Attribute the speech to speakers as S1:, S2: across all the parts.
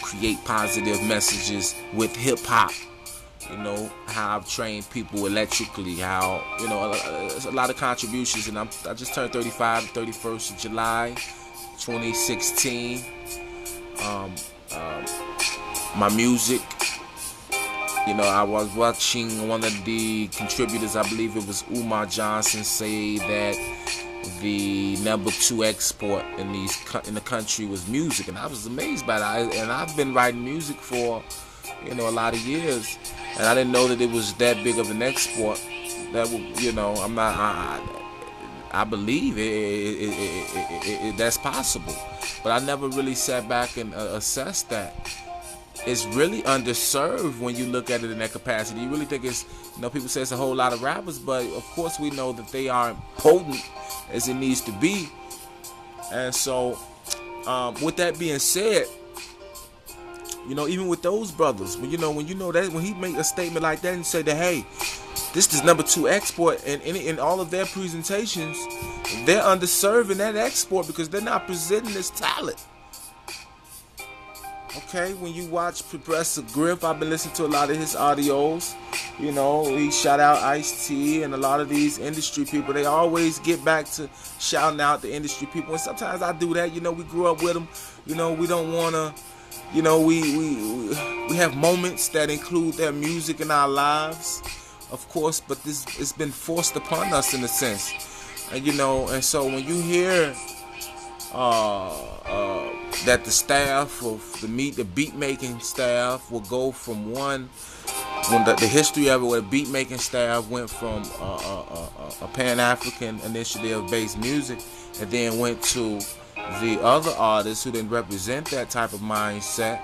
S1: create positive messages with hip hop. You know, how I've trained people electrically, how, you know, a lot of contributions. And I just turned 35, 31st of July, 2016. My music, you know, I was watching one of the contributors, I believe it was Umar Johnson, say that the #2 export in the country was music, and I was amazed by that. And I've been writing music for, you know, a lot of years, and I didn't know that it was that big of an export. That would, you know, I believe that's possible, but I never really sat back and assessed that. It's really underserved when you look at it in that capacity. You really think it's, you know, people say it's a whole lot of rappers, but of course we know that they aren't potent as it needs to be. And so, with that being said, you know, even with those brothers, when you know that when he make a statement like that and say that, hey, this is #2 export, and in all of their presentations, they're underserving that export because they're not presenting this talent. Okay, when you watch Progressive Griff, I've been listening to a lot of his audios. You know, he shout out Ice-T and a lot of these industry people. They always get back to shouting out the industry people. And sometimes I do that. You know, we grew up with them. You know, we don't want to, you know, we have moments that include their music in our lives, of course, but it's been forced upon us in a sense. And, you know, and so when you hear that the staff of the beat making staff will go from when the history of it, where the beat making staff went from a Pan-African initiative based music, and then went to the other artists who didn't represent that type of mindset,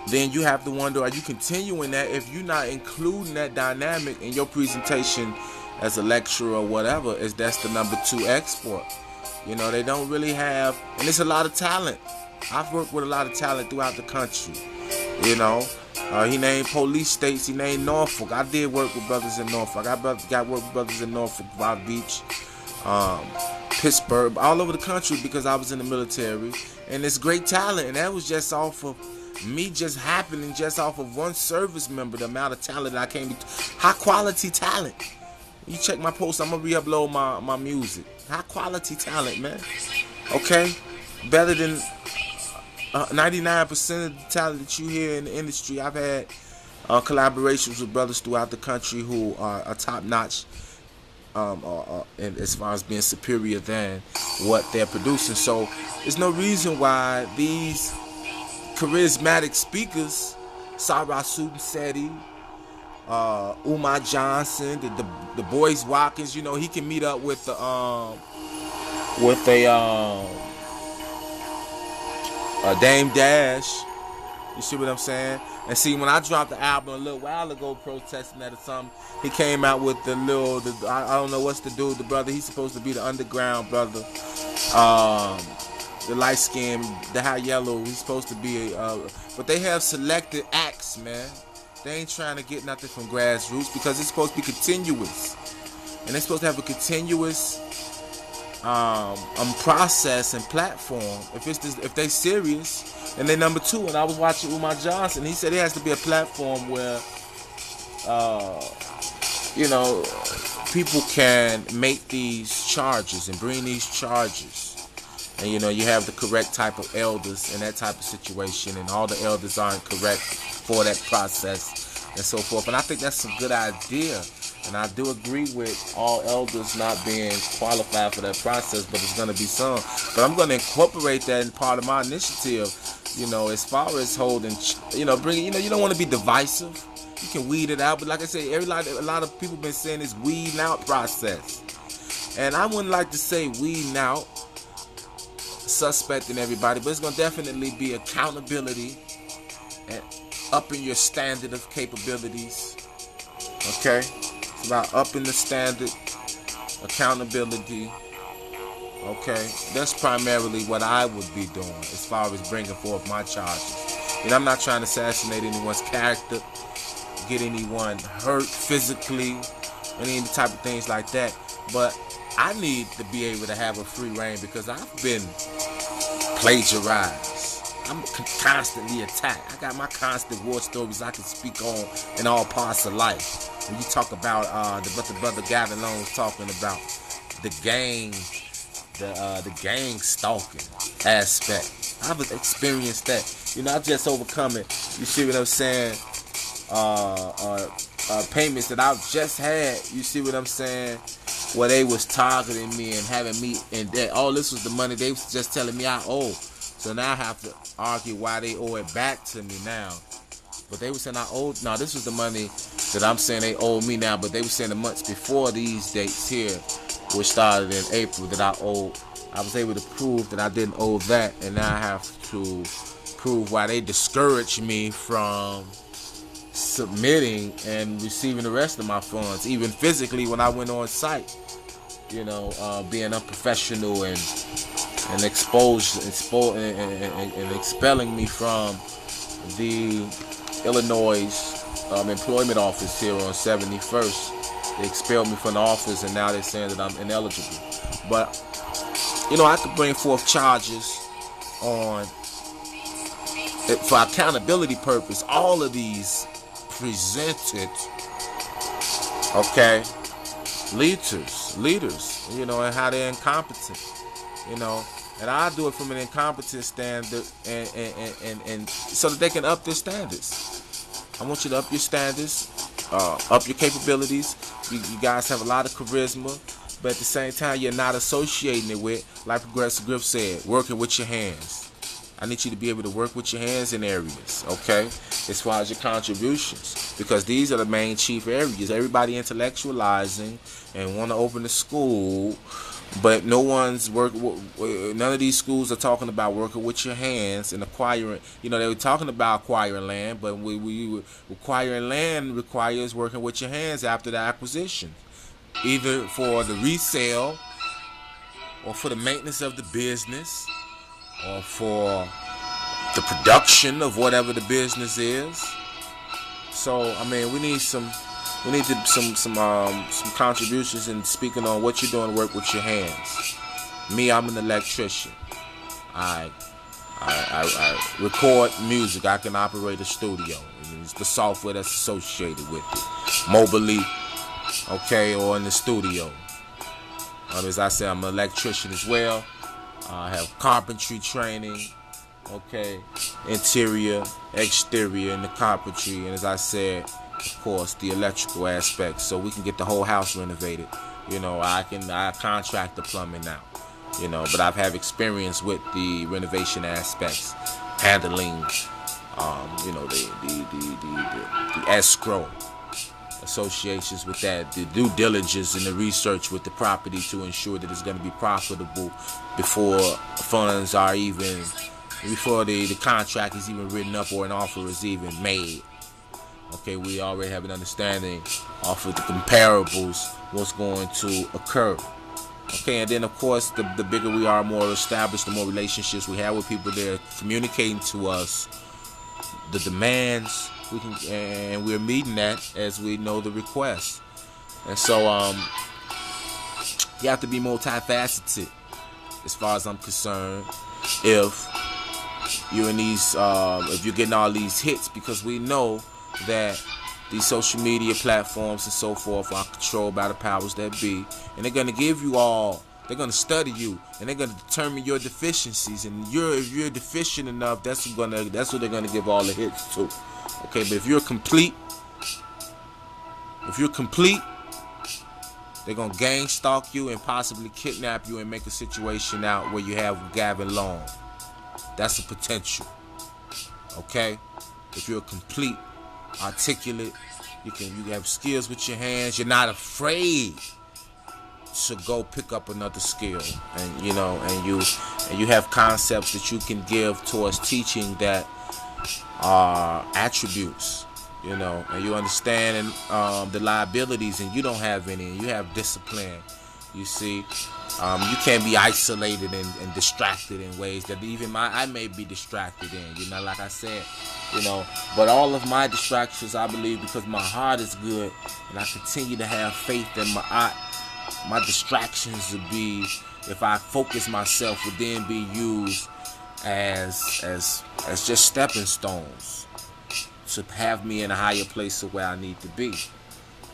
S1: then you have to wonder, are you continuing that if you're not including that dynamic in your presentation as a lecturer or whatever? Is that's the #2 export. You know, they don't really have, and it's a lot of talent. I've worked with a lot of talent throughout the country. You know, he named police states, he named Norfolk. I did work with brothers in Norfolk. I got work with brothers in Norfolk, Rock Beach, Pittsburgh, all over the country because I was in the military. And it's great talent, and that was just off of me just off of one service member, the amount of talent that I came to. High quality talent. You check my post, I'm gonna re-upload my music. High quality talent, man. Okay? Better than 99% of the talent that you hear in the industry. I've had collaborations with brothers throughout the country who are top notch, and as far as being superior than what they're producing. So there's no reason why these charismatic speakers, Sarah Sudenseti, Umar Johnson, the Boys Watkins, you know, he can meet up with a Dame Dash. You see what I'm saying? And see, when I dropped the album a little while ago, protesting that or something, he came out with I don't know what's the dude, the brother. He's supposed to be the underground brother. The light skin, the high yellow. He's supposed to be but they have selected acts, man. They ain't trying to get nothing from grassroots because it's supposed to be continuous, and they're supposed to have a continuous process and platform. If they serious, and they #2. And I was watching Umar Johnson. He said it has to be a platform where you know, people can make these charges and bring these charges. And, you know, you have the correct type of elders in that type of situation, and all the elders aren't correct for that process and so forth. And I think that's a good idea. And I do agree with all elders not being qualified for that process, but it's going to be some. But I'm going to incorporate that in part of my initiative, you know, as far as holding, you know, bringing, you know, you don't want to be divisive. You can weed it out. But like I say, a lot of people been saying this weeding out process. And I wouldn't like to say weeding out, suspecting everybody, but it's going to definitely be accountability and upping your standard of capabilities. Okay? It's about upping the standard, accountability. Okay? That's primarily what I would be doing as far as bringing forth my charges. And I'm not trying to assassinate anyone's character, get anyone hurt physically, any type of things like that. But I need to be able to have a free reign because I've been plagiarized. I'm constantly attacked. I got my constant war stories I can speak on in all parts of life. When you talk about what the brother Gavin Long was talking about, the gang, the gang stalking aspect. I've experienced that. You know, I just overcome it. You see what I'm saying? Payments that I've just had. You see what I'm saying? Where they was targeting me and having me in debt. Oh, this was the money they was just telling me I owe. So now I have to argue why they owe it back to me now. But they were saying I owed. No, this was the money that I'm saying they owe me now. But they were saying the months before these dates here, which started in April, that I owed. I was able to prove that I didn't owe that, and now I have to prove why they discouraged me from submitting and receiving the rest of my funds, even physically when I went on site. You know, being unprofessional and expelling me from the Illinois employment office here on 71st. They expelled me from the office, and now they're saying that I'm ineligible. But you know, I could bring forth charges on, for accountability purpose, all of these presented, okay, leaders, you know, and how they're incompetent, you know, and I do it from an incompetent standard, and so that they can up their standards. I want you to up your standards, up your capabilities. You guys have a lot of charisma, but at the same time, you're not associating it with, like Progressive Griff said, working with your hands. I need you to be able to work with your hands in areas, okay, as far as your contributions, because these are the main chief areas. Everybody intellectualizing and want to open a school, but none of these schools are talking about working with your hands and acquiring. You know, they were talking about acquiring land, but acquiring land requires working with your hands after the acquisition, either for the resale or for the maintenance of the business, or for the production of whatever the business is. So I mean, we need some contributions in speaking on what you're doing to work with your hands. Me, I'm an electrician. I record music. I can operate a studio. It's the software that's associated with it, mobily, okay, or in the studio. As I said, I'm an electrician as well. I have carpentry training, okay, interior, exterior, and the carpentry, and as I said, of course, the electrical aspect, so we can get the whole house renovated. You know, I contract the plumbing now, you know, but I've had experience with the renovation aspects, handling, you know, the escrow associations with that, the due diligence and the research with the property to ensure that it's going to be profitable before funds are even, before the contract is even written up or an offer is even made. Okay, we already have an understanding off of the comparables what's going to occur. Okay, and then of course the bigger we are, more established, the more relationships we have with people, they're communicating to us the demands we can, and we're meeting that as we know the requests. And so you have to be multifaceted as far as I'm concerned if you're in these if you're getting all these hits, because we know that these social media platforms and so forth are controlled by the powers that be, and they're going to give you all, they're going to study you, and they're going to determine your deficiencies, and if you're deficient enough, that's what they're going to give all the hits to. Okay, but if you're complete, they're going to gang stalk you and possibly kidnap you and make a situation out where you have Gavin Long. That's a potential. Okay, if you're complete, articulate, you have skills with your hands, you're not afraid to go pick up another skill, and you know, and you have concepts that you can give towards teaching that are attributes, you know, and you understand the liabilities, and you don't have any, and you have discipline. You see, you can't be isolated and distracted in ways that even I may be distracted in, you know, like I said, you know, but all of my distractions, I believe, because my heart is good and I continue to have faith in my distractions would be, if I focus myself, would then be used as just stepping stones to have me in a higher place of where I need to be.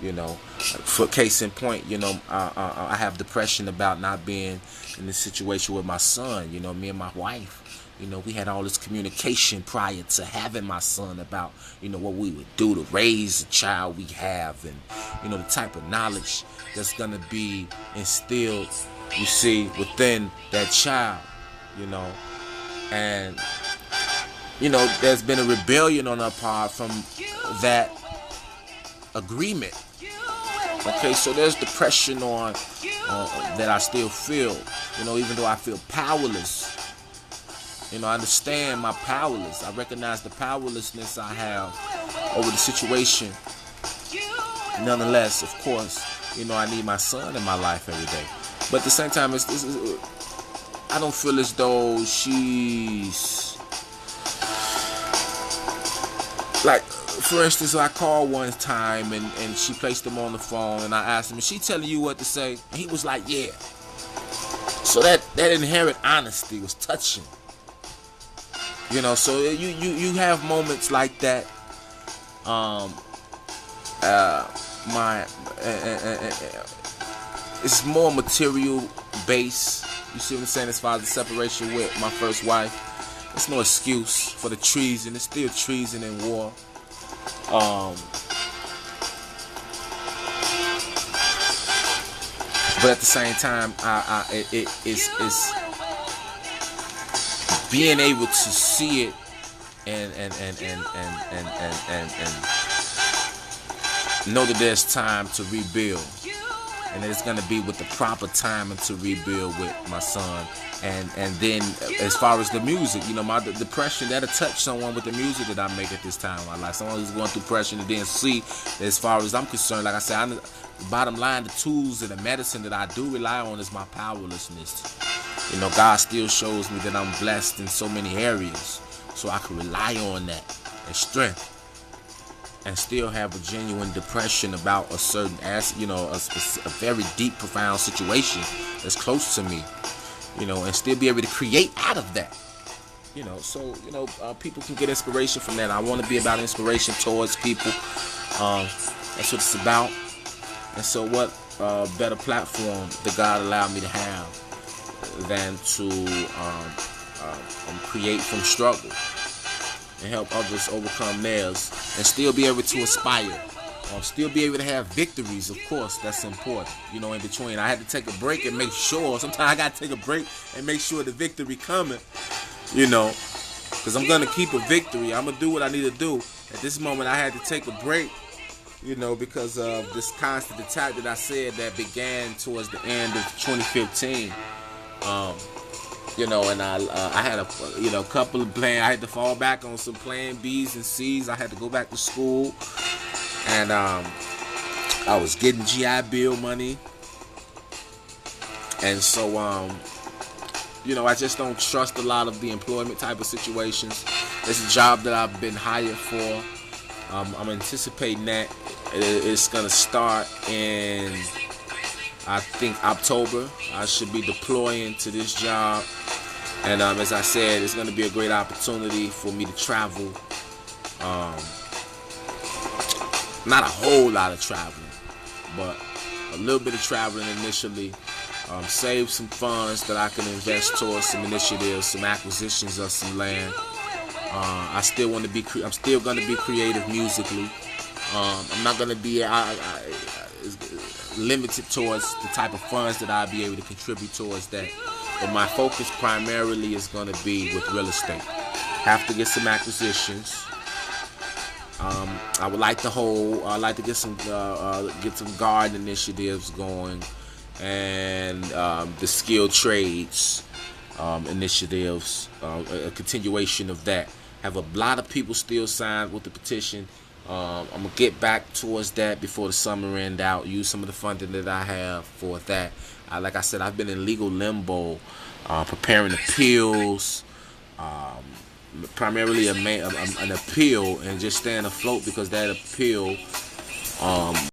S1: You know, for case in point, you know, I have depression about not being in this situation with my son. You know, me and my wife, you know, we had all this communication prior to having my son about, you know, what we would do to raise the child we have, and, you know, the type of knowledge that's gonna be instilled, you see, within that child, you know. And, you know, there's been a rebellion on our part from that agreement. Okay, so there's depression on that I still feel, you know, even though I feel powerless. You know, I understand my powerless. I recognize the powerlessness I have over the situation. Nonetheless, of course, you know, I need my son in my life every day. But at the same time, I don't feel as though she's like, for instance, I called one time and she placed him on the phone, and I asked him, is she telling you what to say? And he was like, yeah. So that inherent honesty was touching. You know, so you have moments like that. It's more material based. You see what I'm saying? As far as the separation with my first wife, it's no excuse for the treason. It's still treason and war. But at the same time, it's being able to see it and know that there's time to rebuild, and that it's gonna be with the proper timing to rebuild with my son. And then as far as the music, you know, my depression, that'll touch someone with the music that I make at this time. I like someone who's going through depression and then see that, as far as I'm concerned, like I said, the bottom line, the tools and the medicine that I do rely on is my powerlessness. You know, God still shows me that I'm blessed in so many areas, so I can rely on that as strength, and still have a genuine depression about a certain, you know, a very deep, profound situation that's close to me, you know, and still be able to create out of that. You know, so, you know, people can get inspiration from that. I want to be about inspiration towards people. That's what it's about. And so what better platform that God allowed me to have than to create from struggle and help others overcome theirs, and still be able to aspire, still be able to have victories. Of course, that's important. You know, in between, I had to take a break and make sure. Sometimes I got to take a break and make sure the victory coming. You know, because I'm gonna keep a victory. I'm gonna do what I need to do. At this moment, I had to take a break. You know, because of this constant attack that I said that began towards the end of 2015. You know, and I had a couple of plans. I had to fall back on some plan B's and C's. I had to go back to school, and I was getting GI Bill money, and so you know, I just don't trust a lot of the employment type of situations. It's a job that I've been hired for. I'm anticipating that it's gonna start in, I think, October. I should be deploying to this job, and as I said, it's going to be a great opportunity for me to travel. Not a whole lot of traveling, but a little bit of traveling initially. Save some funds that I can invest towards some initiatives, some acquisitions of some land. I still want to be. I'm still going to be creative musically. I'm not going to be limited towards the type of funds that I'll be able to contribute towards that. But my focus primarily is going to be with real estate. Have to get some acquisitions. I would like I'd like to get some garden initiatives going, and the skilled trades initiatives, a continuation of that. Have a lot of people still signed with the petition. I'm going to get back towards that before the summer end out, use some of the funding that I have for that. Like I said, I've been in legal limbo, preparing appeals, primarily an appeal, and just staying afloat because that appeal